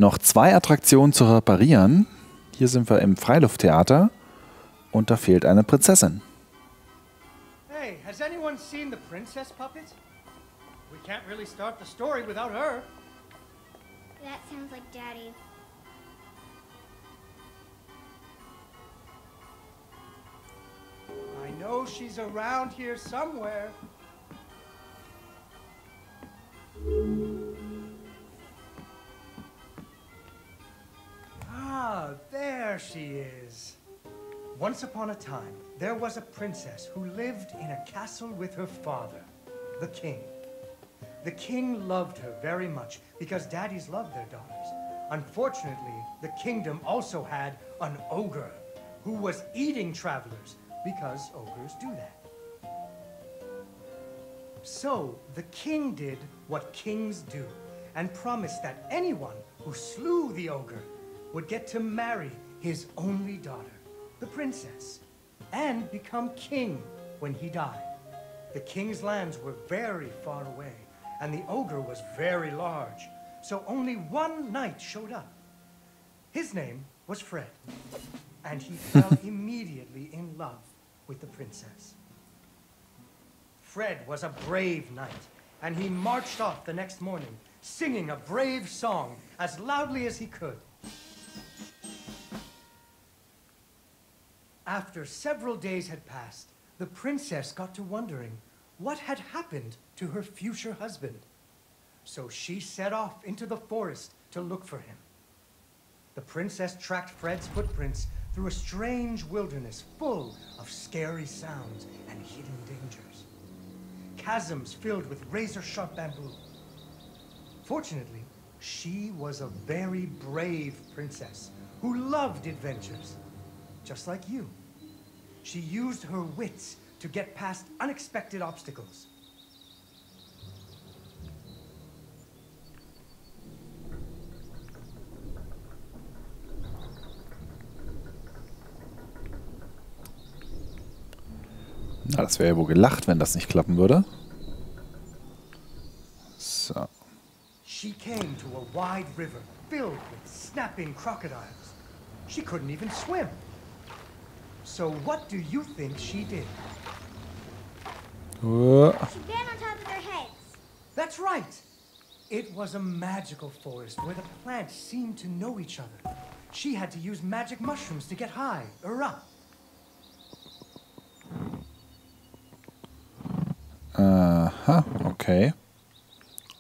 Noch 2 Attraktionen zu reparieren. Hier sind wir im Freilufttheater und da fehlt eine Prinzessin. Hey, has anyone seen the princess puppet? We can't really start the story without her. That sounds like Daddy. I know she's around here somewhere. Ah, there she is. Once upon a time, there was a princess who lived in a castle with her father, the king. The king loved her very much because daddies loved their daughters. Unfortunately, the kingdom also had an ogre who was eating travelers because ogres do that. So the king did what kings do and promised that anyone who slew the ogre would get to marry his only daughter, the princess, and become king when he died. The king's lands were very far away, and the ogre was very large, so only one knight showed up. His name was Fred, and he fell immediately in love with the princess. Fred was a brave knight, and he marched off the next morning, singing a brave song as loudly as he could. After several days had passed, the princess got to wondering what had happened to her future husband. So she set off into the forest to look for him. The princess tracked Fred's footprints through a strange wilderness full of scary sounds and hidden dangers. Chasms filled with razor-sharp bamboo. Fortunately, she was a very brave princess who loved adventures, just like you. She used her wits to get past unexpected obstacles. Na, das wäre ja wohl gelacht, wenn das nicht klappen würde. So. She came to a wide river filled with snapping crocodiles. She couldn't even swim. So what do you think she did? She ran on top of their heads. That's right. It was a magical forest where the plants seemed to know each other. She had to use magic mushrooms to get high or up. Aha, okay.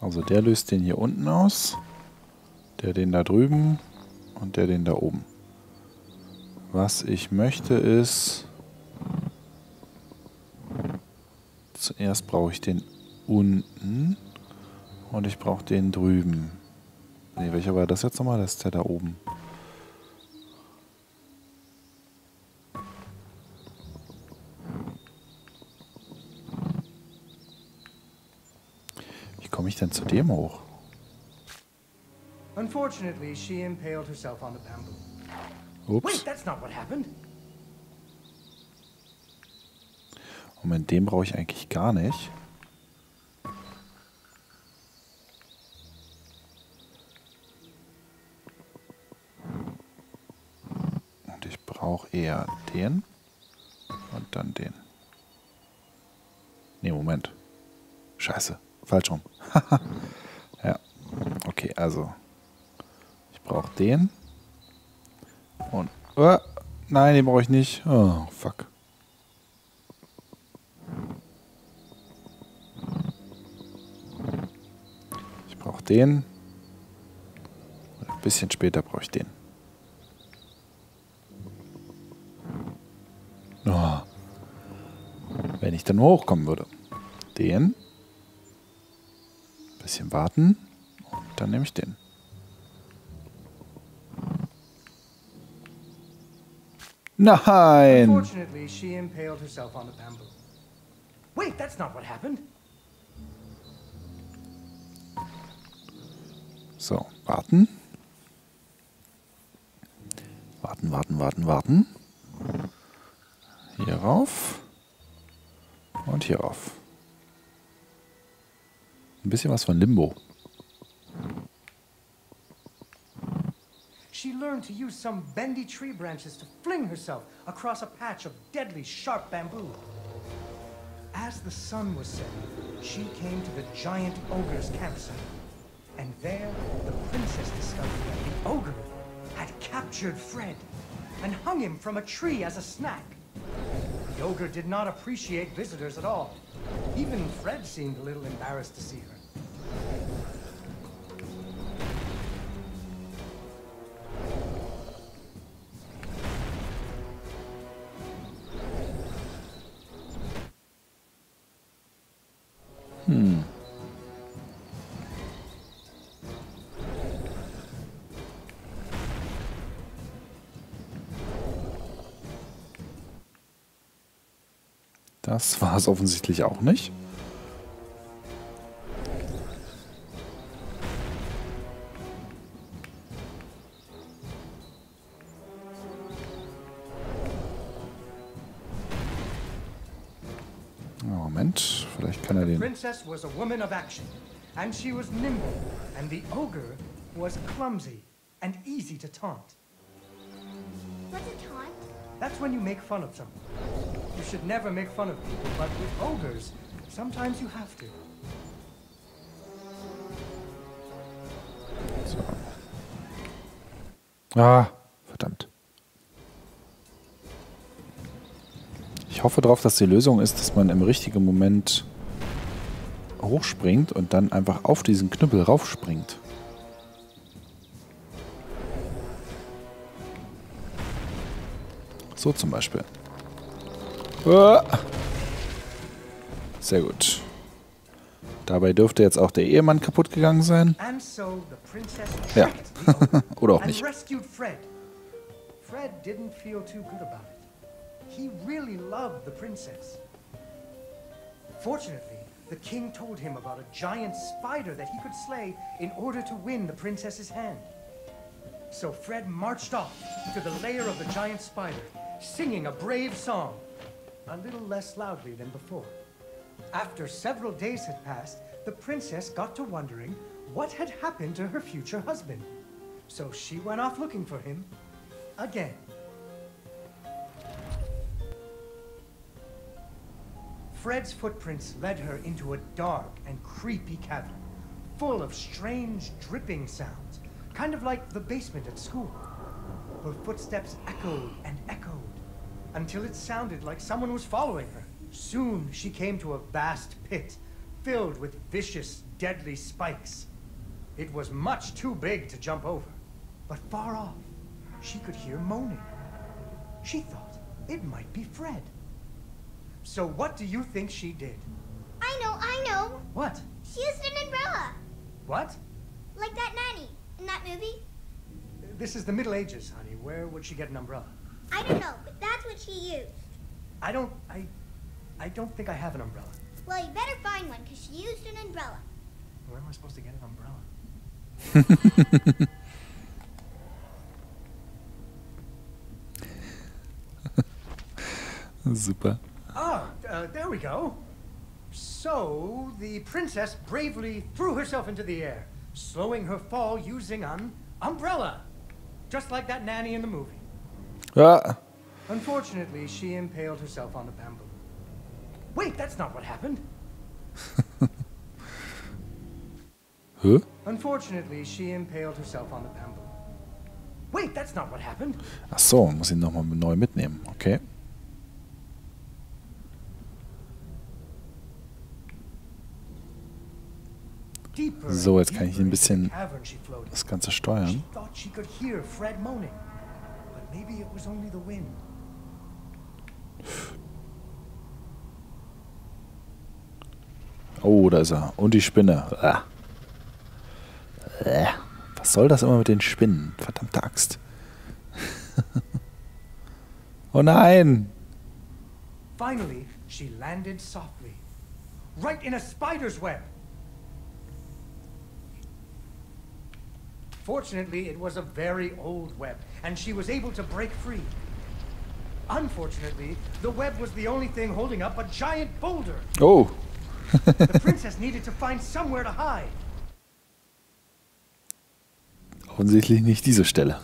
Also der löst den hier unten aus, der den da drüben und der den da oben. Was ich möchte ist, zuerst brauche ich den unten und ich brauche den drüben. Ne, welcher war das jetzt nochmal? Das ist der da oben. Wie komme ich denn zu dem hoch? Unfortunately, she impaled herself on the bamboo. Ups. Wait, that's not what happened. Moment, den brauche ich eigentlich gar nicht. Und ich brauche eher den und dann den. Ne, Moment. Scheiße, falsch rum. Ja, okay, also ich brauche den und nein, den brauche ich nicht. Oh, fuck. Ich brauche den. Und ein bisschen später brauche ich den. Oh. Wenn ich dann hochkommen würde. Den. Bisschen warten. Und dann nehme ich den. Nein! Unfortunately, she impaled herself on the bamboo. Wait, that's not what happened. So, warten. Warten, warten, warten, warten. Hier rauf. Und hier rauf. Ein bisschen was von Limbo. she learned to use some bendy tree branches to fling herself across a patch of deadly sharp bamboo. As the sun was setting, she came to the giant ogre's campsite. And there, the princess discovered that the ogre had captured Fred and hung him from a tree as a snack. The ogre did not appreciate visitors at all. Even Fred seemed a little embarrassed to see her. Das war es offensichtlich auch nicht. Moment, vielleicht kann er den... The princess was a woman of action, and she was nimble, and the ogre was clumsy and easy to taunt. What's a taunt? That's when you make fun of someone. You should never make fun of people, but with ogres, sometimes you have to. So. Ah, verdammt. Ich hoffe darauf, dass die Lösung ist, dass man im richtigen Moment hochspringt und dann einfach auf diesen Knüppel raufspringt. So zum Beispiel. Sehr gut. Dabei dürfte jetzt auch der Ehemann kaputt gegangen sein. Ja. Oder auch nicht. Fred didn't feel too good about it. He really loved the princess. Fortunately, the king told him about a giant spider that he could slay in order to win the princess's hand. So Fred marched off to the lair of the giant spider, singing a brave song, a little less loudly than before. After several days had passed, the princess got to wondering what had happened to her future husband. So she went off looking for him again. Fred's footprints led her into a dark and creepy cavern, full of strange dripping sounds, kind of like the basement at school. Her footsteps echoed and echoed, until it sounded like someone was following her. Soon she came to a vast pit, filled with vicious, deadly spikes. It was much too big to jump over, but far off, she could hear moaning. She thought it might be Fred. So what do you think she did? I know. What? She used an umbrella. What? Like that nanny in that movie. This is the Middle Ages, honey. Where would she get an umbrella? I don't know, but that's what she used. I don't think I have an umbrella. Well, you better find one, because she used an umbrella. Where am I supposed to get an umbrella? Super. There we go. So, the princess bravely threw herself into the air, slowing her fall using an umbrella. Just like that nanny in the movie. Ah. Unfortunately, she impaled herself on the bamboo. Wait, that's not what happened. Huh? Unfortunately, she impaled herself on the bamboo. Wait, that's not what happened. Ach so, muss ihn nochmal neu mitnehmen. Okay. So, jetzt kann ich ein bisschen das Ganze steuern. Oh, da ist er. Und die Spinne. Ah. Was soll das immer mit den Spinnen? Verdammte Axt. Oh nein! Finally, she landed softly, right in a spider's web. Fortunately, it was a very old web, and she was able to break free. Unfortunately, the web was the only thing holding up a giant boulder. Oh! The princess needed to find somewhere to hide. Offensichtlich nicht diese Stelle.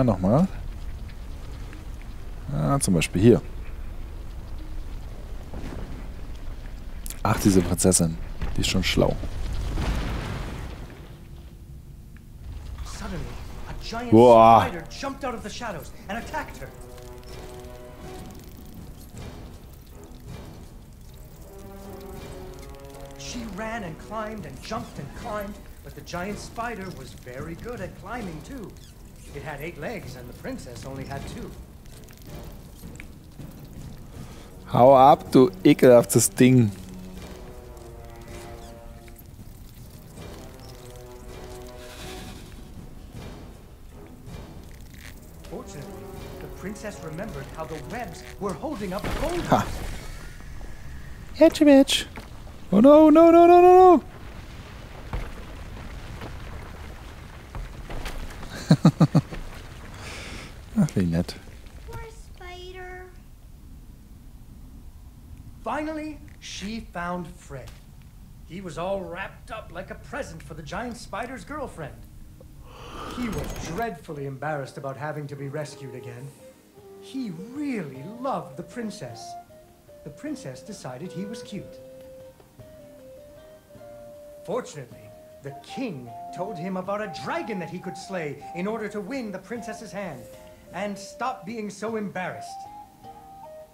Ja, nochmal. Ja, zum Beispiel hier. Ach, diese Prinzessin. Die ist schon schlau. Suddenly, a giant Boah. spider jumped out of the shadows and attacked her. She ran and climbed and jumped and climbed, but the giant spider was very good at climbing too. It had 8 legs and the princess only had 2. Hau ab, du ekelhaftes Ding. Fortunately, the princess remembered how the webs were holding up boulders. Ha. Hitchy bitch. Oh no, no, no, no, no, no. Ach, wie nett. Poor spider. Finally, she found Fred. He was all wrapped up like a present for the giant spider's girlfriend. He was dreadfully embarrassed about having to be rescued again. He really loved the princess. The princess decided he was cute. Fortunately, the king told him about a dragon that he could slay in order to win the princess's hand and stop being so embarrassed.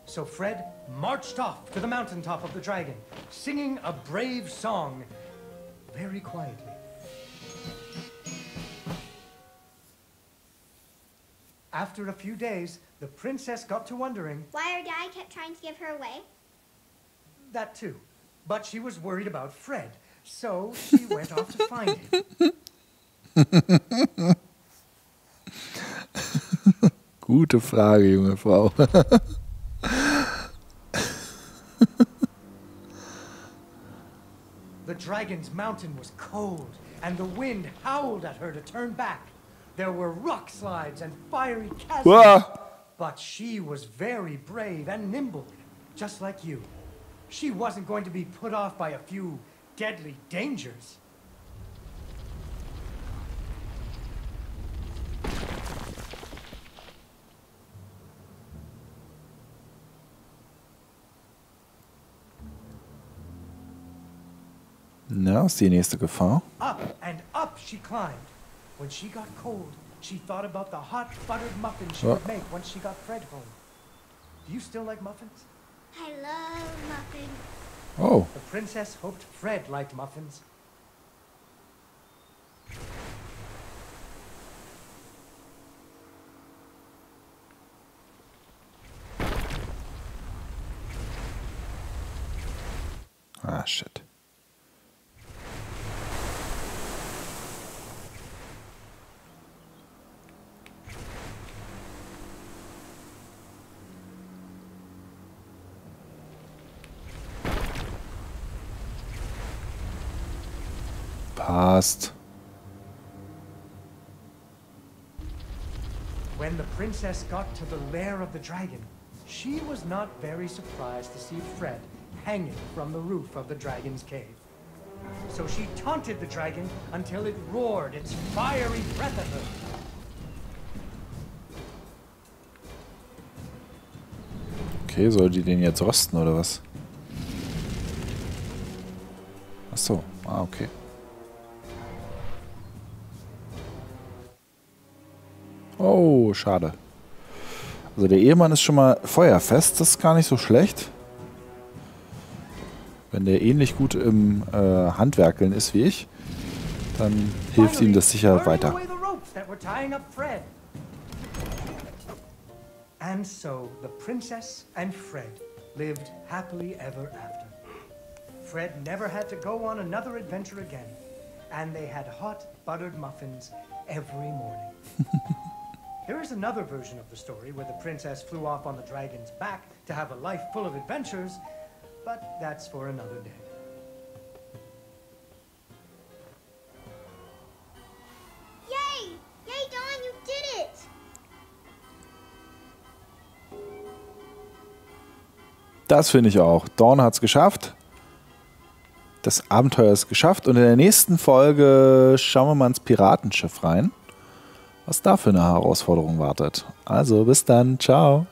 So Fred marched off to the mountaintop of the dragon, singing a brave song very quietly. After a few days, the princess got to wondering... Why her dad kept trying to give her away? That too. But she was worried about Fred, so she went off to find him. Gute Frage, junge Frau. The dragon's mountain was cold, and the wind howled at her to turn back. There were rock slides and fiery chasms. Whoa. But she was very brave and nimble, just like you. She wasn't going to be put off by a few deadly dangers. Na, ist die nächste Gefahr? Up and up she climbed. When she got cold, she thought about the hot buttered muffins she would make once she got Fred home. Do you still like muffins? I love muffins. Oh, The princess hoped Fred liked muffins. ah, shit. Passt. When the princess got to the lair of the dragon, she was not very surprised to see Fred hanging from the roof of the dragon's cave. So she taunted the dragon until it roared its fiery breath at her. Okay, soll die den jetzt rösten oder was? Ach so, ah, okay. Oh, schade. Also der Ehemann ist schon mal feuerfest, das ist gar nicht so schlecht. Wenn der ähnlich gut im Handwerkeln ist wie ich, dann hilft ihm das sicher weiter. And so the princess and Fred lived happily ever after. Fred never had to go on another adventure again, and they had hot buttered muffins every morning. There is another version of the story where the princess flew off on the dragon's back to have a life full of adventures, but that's for another day. Yay! Yay, Dawn, you did it! Das finde ich auch. Dawn hat es geschafft. Das Abenteuer ist geschafft. Und in der nächsten Folge schauen wir mal ins Piratenschiff rein. was da für eine Herausforderung wartet. Also bis dann, ciao.